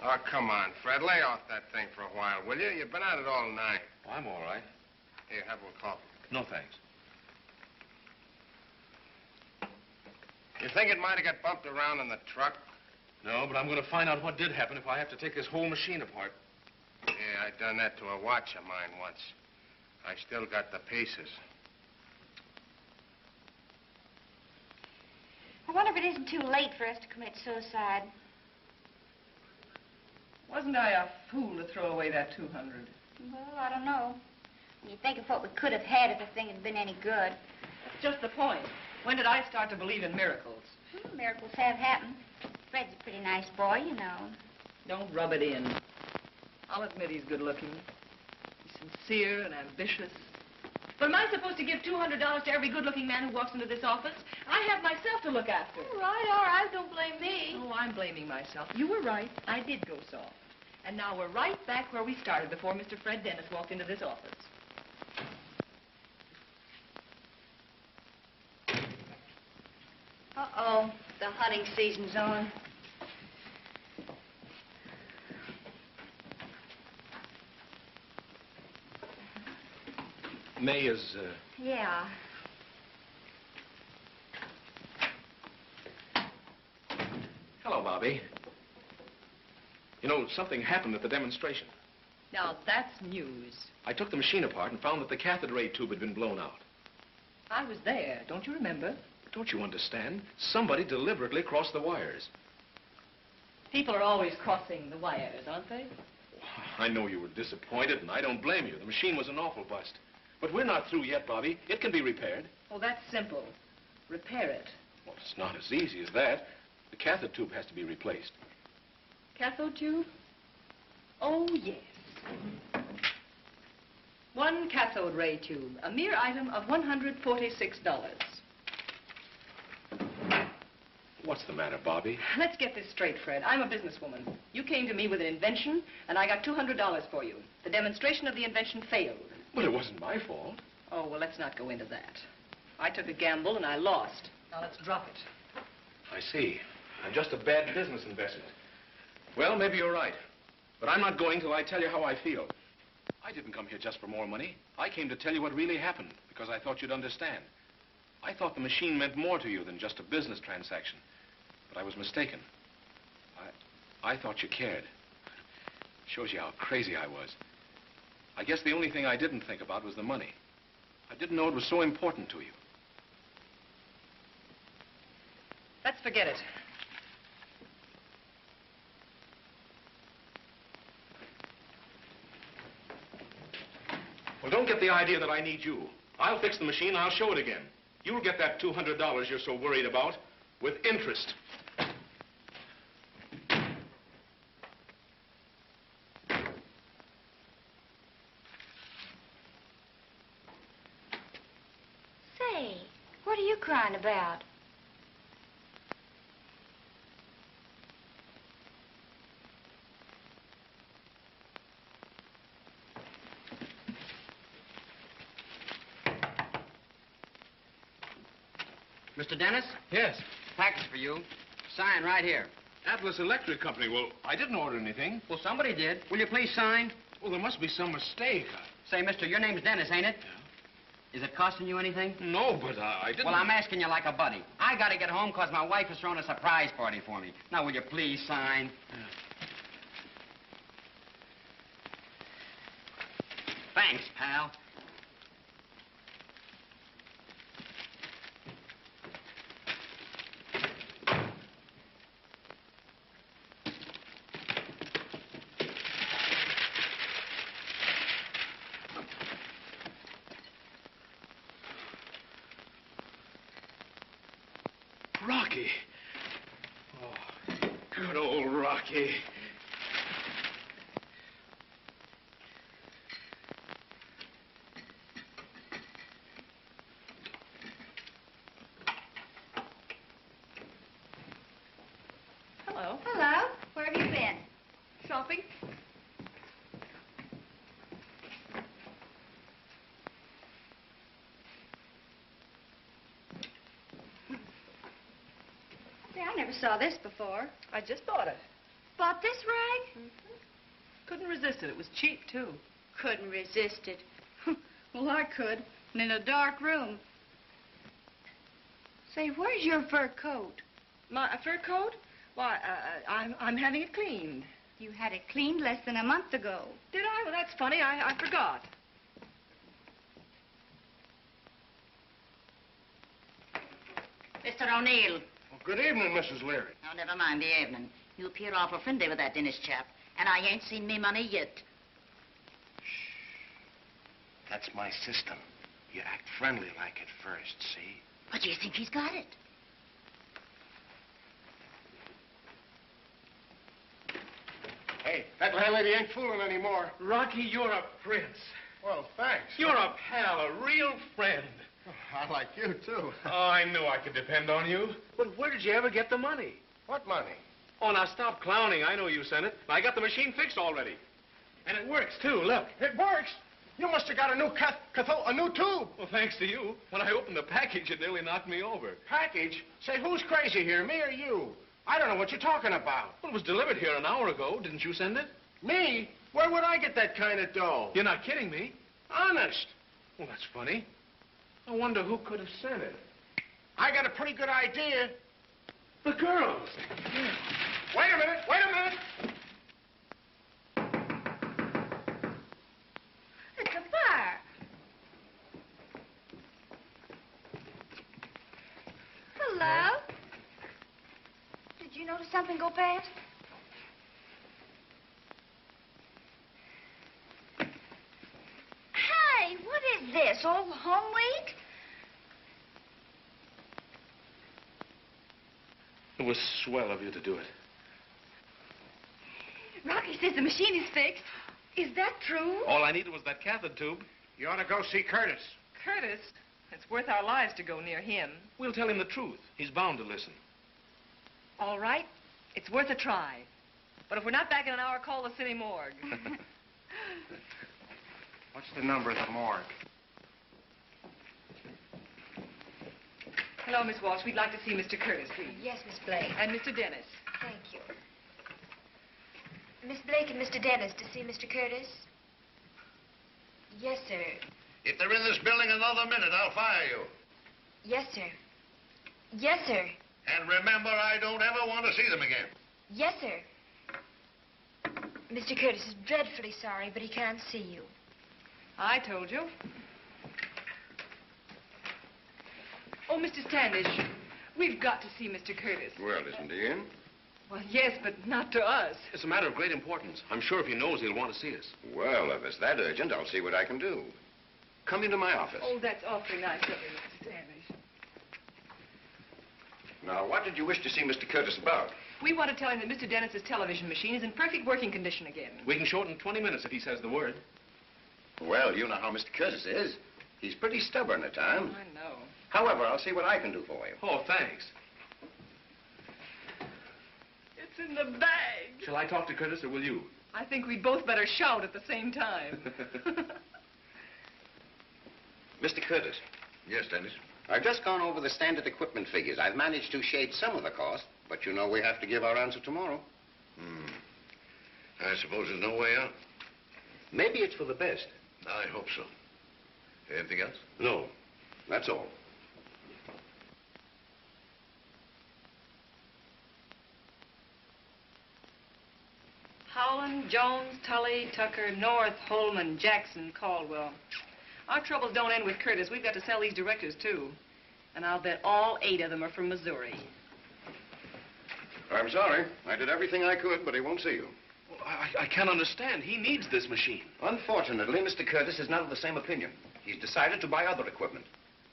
Oh, come on, Fred. Lay off that thing for a while, will you? You've been at it all night. Oh, I'm all right. Here, have a little coffee. No, thanks. You think it might have got bumped around in the truck? No, but I'm going to find out what did happen if I have to take this whole machine apart. Yeah, I done that to a watch of mine once. I still got the pieces. I wonder if it isn't too late for us to commit suicide. Wasn't I a fool to throw away that 200? Well, I don't know. When you think of what we could have had if the thing had been any good. That's just the point. When did I start to believe in miracles? Miracles have happened. Fred's a pretty nice boy, you know. Don't rub it in. I'll admit he's good looking. He's sincere and ambitious. But am I supposed to give $200 to every good-looking man who walks into this office? I have myself to look after. All right. Don't blame me. Oh, I'm blaming myself. You were right. I did go soft. And now we're right back where we started before Mr. Fred Dennis walked into this office. Uh-oh, the hunting season's on. May is, Yeah. Hello, Bobby. You know, something happened at the demonstration. Now, that's news. I took the machine apart and found that the cathode ray tube had been blown out. I was there. Don't you remember? Don't you understand? Somebody deliberately crossed the wires. People are always crossing the wires, aren't they? I know you were disappointed, and I don't blame you. The machine was an awful bust. But we're not through yet, Bobby. It can be repaired. Oh, that's simple. Repair it. Well, it's not as easy as that. The cathode tube has to be replaced. Cathode tube? Oh, yes. One cathode ray tube, a mere item of $146. What's the matter, Bobby? Let's get this straight, Fred. I'm a businesswoman. You came to me with an invention, and I got $200 for you. The demonstration of the invention failed. Well, it wasn't my fault. Oh, well, let's not go into that. I took a gamble, and I lost. Now, let's drop it. I see. I'm just a bad business investment. Well, maybe you're right. But I'm not going till I tell you how I feel. I didn't come here just for more money. I came to tell you what really happened, because I thought you'd understand. I thought the machine meant more to you than just a business transaction. But I was mistaken. I thought you cared. Shows you how crazy I was. I guess the only thing I didn't think about was the money. I didn't know it was so important to you. Let's forget it. Well, don't get the idea that I need you. I'll fix the machine, I'll show it again. You'll get that $200 you're so worried about with interest. Say, what are you crying about? Mr. Dennis? Yes. Package for you. Sign right here. Atlas Electric Company. Well, I didn't order anything. Well, somebody did. Will you please sign? Well, there must be some mistake. Say, mister, your name's Dennis, ain't it? Yeah. Is it costing you anything? No, but I didn't... Well, I'm asking you like a buddy. I gotta get home because my wife has thrown a surprise party for me. Now, will you please sign? Yeah. Thanks, pal. Rocky. Oh, good old Rocky. Hello. Hello. Where have you been? Shopping? Say, I never saw this before. I just bought it. Bought this rag? Couldn't resist it. It was cheap, too. Couldn't resist it. Well, I could. And in a dark room. Say, where's your fur coat? My fur coat? Why, I'm having it cleaned. You had it cleaned less than a month ago. Did I? Well, that's funny. I forgot. Mr. O'Neill. Well, good evening, Mrs. Leary. Oh, never mind the evening. You appear awful friendly with that Dennis chap, and I ain't seen me money yet. That's my system. You act friendly like at first, see? But do you think he's got it? Hey, that landlady ain't fooling anymore. Rocky, you're a prince. Well, thanks. You're a pal, a real friend. I like you, too. Oh, I knew I could depend on you. But where did you ever get the money? What money? Oh, now stop clowning. I know you sent it. I got the machine fixed already. And it works, too. Look. It works? You must have got a new a new tube. Well, thanks to you. When I opened the package, it nearly knocked me over. Package? Say, who's crazy here, me or you? I don't know what you're talking about. Well, it was delivered here an hour ago. Didn't you send it? Me? Where would I get that kind of dough? You're not kidding me. Honest. Well, that's funny. I wonder who could have sent it. I got a pretty good idea. The girls. Yeah. Wait a minute. Wait a minute. It's a fire. Hello. Did you notice something go past? this? All home week? It was swell of you to do it. Rocky says the machine is fixed. Is that true? All I needed was that cathode tube. You ought to go see Curtis. Curtis? It's worth our lives to go near him. We'll tell him the truth. He's bound to listen. All right. It's worth a try. But if we're not back in an hour, call the city morgue. What's the number of the morgue? Hello, Miss Walsh. We'd like to see Mr. Curtis, please. Yes, Miss Blake. And Mr. Dennis. Thank you. Miss Blake and Mr. Dennis to see Mr. Curtis? Yes, sir. If they're in this building another minute, I'll fire you. Yes, sir. Yes, sir. And remember, I don't ever want to see them again. Yes, sir. Mr. Curtis is dreadfully sorry, but he can't see you. I told you. Oh, Mr. Standish, we've got to see Mr. Curtis. Well, isn't he in? Well, yes, but not to us. It's a matter of great importance. I'm sure if he knows, he'll want to see us. Well, if it's that urgent, I'll see what I can do. Come into my office. Oh, that's awfully nice of you, Mr. Standish. Now, what did you wish to see Mr. Curtis about? We want to tell him that Mr. Dennis's television machine is in perfect working condition again. We can shorten 20 minutes if he says the word. Well, you know how Mr. Curtis is. He's pretty stubborn at times. I know. However, I'll see what I can do for you. Oh, thanks. It's in the bag. Shall I talk to Curtis, or will you? I think we'd both better shout at the same time. Mr. Curtis. Yes, Dennis? I've just gone over the standard equipment figures. I've managed to shade some of the cost, but you know we have to give our answer tomorrow. I suppose there's no way out. Maybe it's for the best. I hope so. Anything else? No, that's all. Howland, Jones, Tully, Tucker, North, Holman, Jackson, Caldwell. Our troubles don't end with Curtis. We've got to sell these directors, too. And I'll bet all 8 of them are from Missouri. I'm sorry. I did everything I could, but he won't see you. Well, I can't understand. He needs this machine. Unfortunately, Mr. Curtis is not of the same opinion. He's decided to buy other equipment.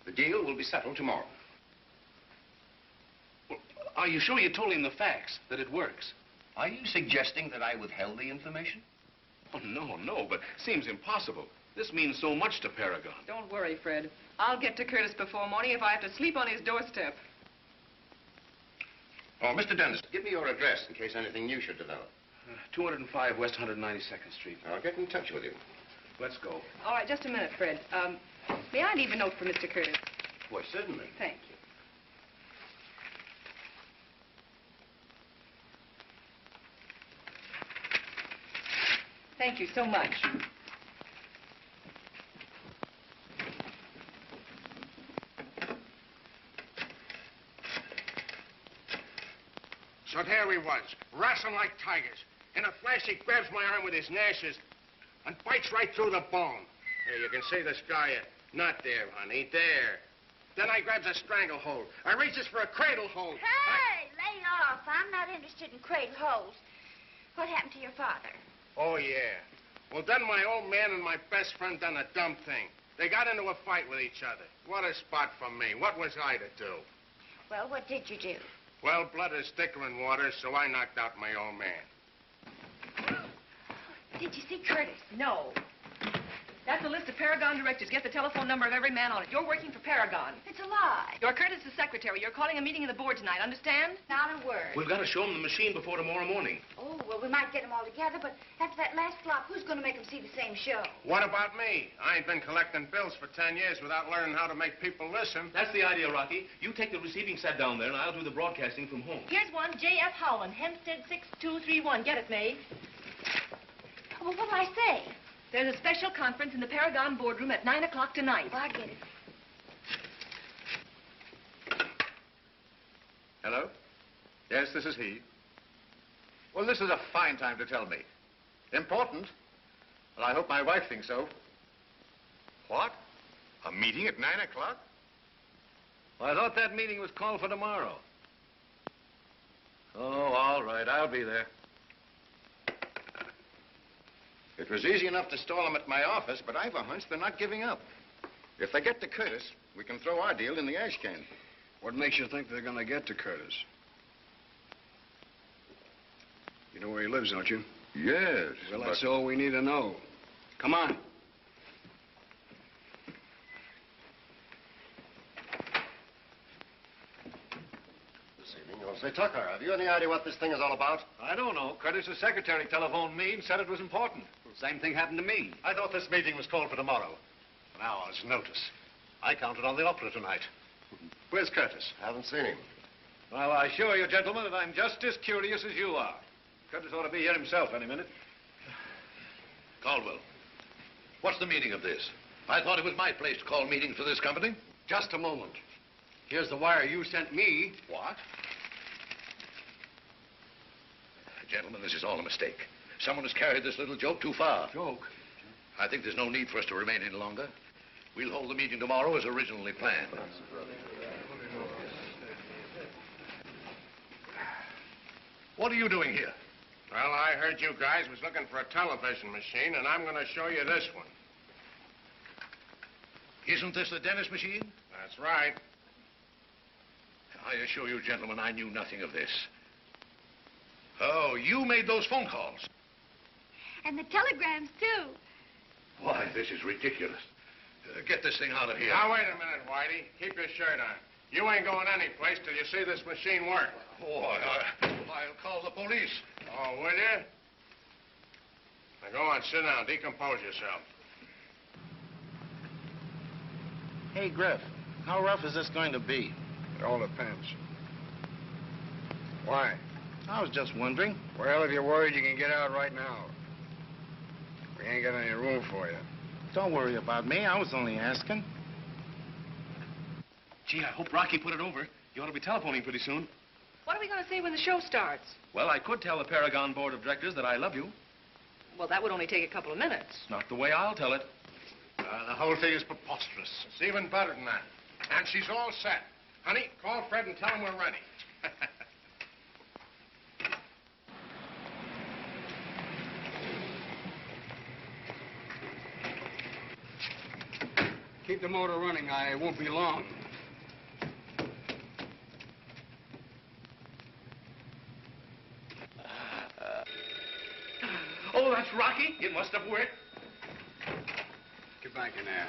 The deal will be settled tomorrow. Well, are you sure you told him the facts, that it works? Are you suggesting that I withheld the information? Oh, no, but seems impossible. This means so much to Paragon. Don't worry, Fred. I'll get to Curtis before morning if I have to sleep on his doorstep. Oh, Mr. Dennis, give me your address in case anything new should develop. 205 West 192nd Street. I'll get in touch with you. Let's go. All right, just a minute, Fred. May I leave a note for Mr. Curtis? Why, certainly. Thank you. Thank you so much. So there he was, wrestling like tigers. In a flash, he grabs my arm with his gnashes and bites right through the bone. Here, you can see the scar yet. Not there, honey, there. Then I grabs a stranglehold. I reaches for a cradle hold. Hey, lay off. I'm not interested in cradle holes. What happened to your father? Oh, yeah. Well, then my old man and my best friend done a dumb thing. They got into a fight with each other. What a spot for me. What was I to do? Well, what did you do? Well, blood is thicker than water, so I knocked out my old man. Did you see Curtis? No. That's a list of Paragon directors. Get the telephone number of every man on it. You're working for Paragon. It's a lie. You're Curtis's secretary. You're calling a meeting of the board tonight, understand? Not a word. We've got to show him the machine before tomorrow morning. Oh, well, we might get them all together, but after that last flop, who's going to make them see the same show? What about me? I ain't been collecting bills for 10 years without learning how to make people listen. That's the idea, Rocky. You take the receiving set down there, and I'll do the broadcasting from home. Here's one, J.F. Howland, Hempstead 6231. Get it, May? Well, what'll I say? There's a special conference in the Paragon boardroom at 9 o'clock tonight. Oh, I get it. Hello? Yes, this is he. Well, this is a fine time to tell me. Important? Well, I hope my wife thinks so. What? A meeting at 9 o'clock? Well, I thought that meeting was called for tomorrow. Oh, all right, I'll be there. It was easy enough to stall them at my office, but I've a hunch they're not giving up. If they get to Curtis, we can throw our deal in the ash can. What makes you think they're going to get to Curtis? You know where he lives, don't you? Yes. Well, that's all we need to know. Come on. This evening, you'll say, Tucker, have you any idea what this thing is all about? I don't know. Curtis's secretary telephoned me and said it was important. Same thing happened to me. I thought this meeting was called for tomorrow. An hour's notice. I counted on the opera tonight. Where's Curtis? Haven't seen him. Well, I assure you, gentlemen, that I'm just as curious as you are. Curtis ought to be here himself any minute. Caldwell, what's the meaning of this? I thought it was my place to call meetings for this company. Just a moment. Here's the wire you sent me. What? Gentlemen, this is all a mistake. Someone has carried this little joke too far. Joke? I think there's no need for us to remain any longer. We'll hold the meeting tomorrow as originally planned. What are you doing here? Well, I heard you guys was looking for a television machine, and I'm going to show you this one. Isn't this the dentist machine? That's right. I assure you, gentlemen, I knew nothing of this. Oh, you made those phone calls. And the telegrams, too. Why, this is ridiculous. Get this thing out of here. Now, wait a minute, Whitey. Keep your shirt on. You ain't going anyplace till you see this machine work. Oh, I'll call the police. Oh, will you? Now, go on, sit down. Decompose yourself. Hey, Griff, how rough is this going to be? It all depends. Why? I was just wondering. Well, if you're worried, you can get out right now. We ain't got any room for you. Don't worry about me. I was only asking. Gee, I hope Rocky put it over. You ought to be telephoning pretty soon. What are we going to say when the show starts? Well, I could tell the Paragon Board of Directors that I love you. Well, that would only take a couple of minutes. Not the way I'll tell it. The whole thing is preposterous. It's even better than that. And she's all set. Honey, call Fred and tell him we're ready. Keep the motor running. I won't be long. Oh, that's Rocky. It must have worked. Get back in there.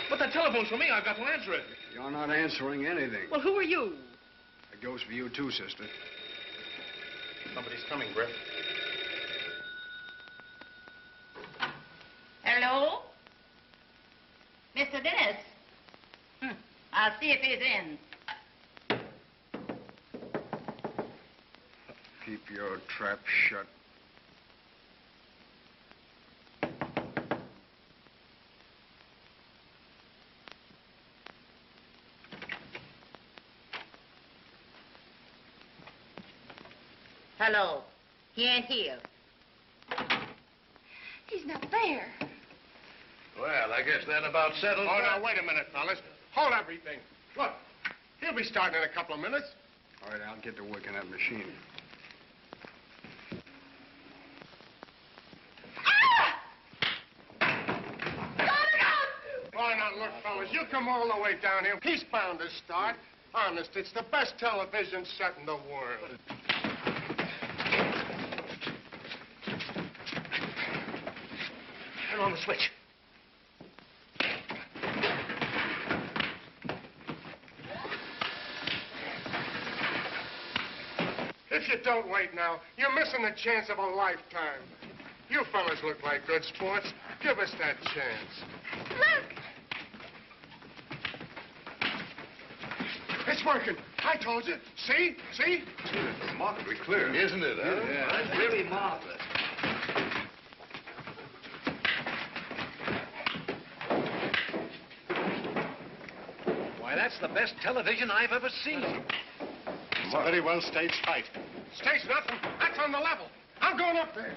But that telephone's for me. I've got to answer it. You're not answering anything. Well, who are you? It goes for you, too, sister. Somebody's coming, Griff. Hello? Mr. Dennis? I'll see if he's in. Keep your trap shut. Hello. He ain't here. He's not there. Well, I guess that about settles Oh, that. now, wait a minute, fellas. Hold everything. Look, he'll be starting in a couple of minutes. All right, I'll get to work on that machine. Why not, look, fellas, you come all the way down here. He's bound to start. Honest, it's the best television set in the world. Turn on the switch. If you don't wait now, you're missing the chance of a lifetime. You fellas look like good sports. Give us that chance. Look! It's working. I told you. See? See? It's remarkably clear. Isn't it, huh? Yeah, that's really marvelous. Why, that's the best television I've ever seen. It's a very well staged fight. Staged nothing. That's on the level. I'm going up there.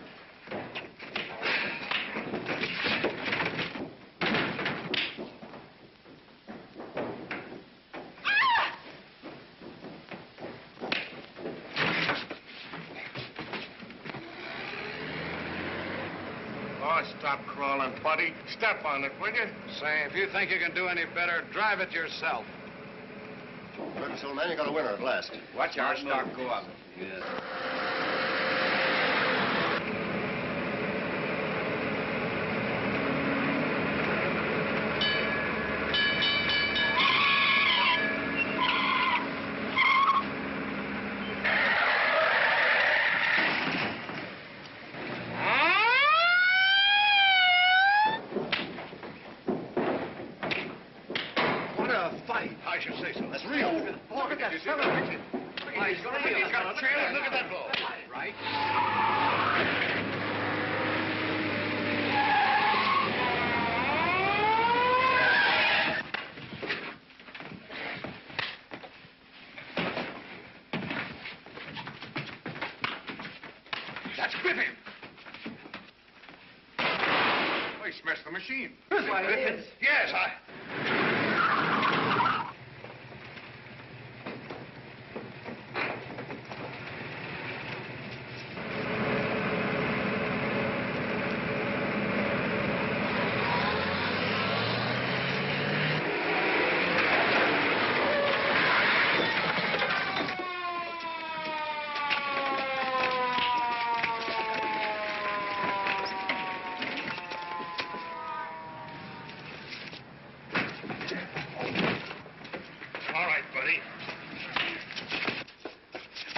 Lost stop crawling, buddy. Step on it, will you? Say, if you think you can do any better, drive it yourself. Good, so man, you got a winner at last. Watch our stock go up. What a fight. I should say so. That's real. Look at that fella. He's got a trail. Look at that ball. Right? That's Griffin. Oh, he smashed the machine. Why, it is. Yes, all right, buddy.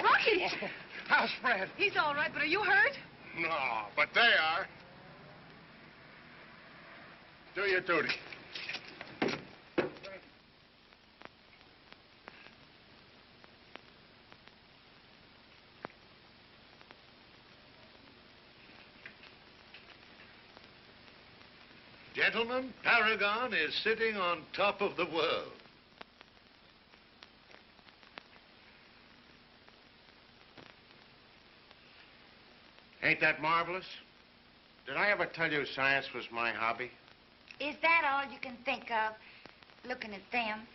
Rocky! How's Fred? He's all right, but are you hurt? No, but they are. Do your duty. Gentlemen, Paragon is sitting on top of the world. Ain't that marvelous? Did I ever tell you science was my hobby? Is that all you can think of, looking at them?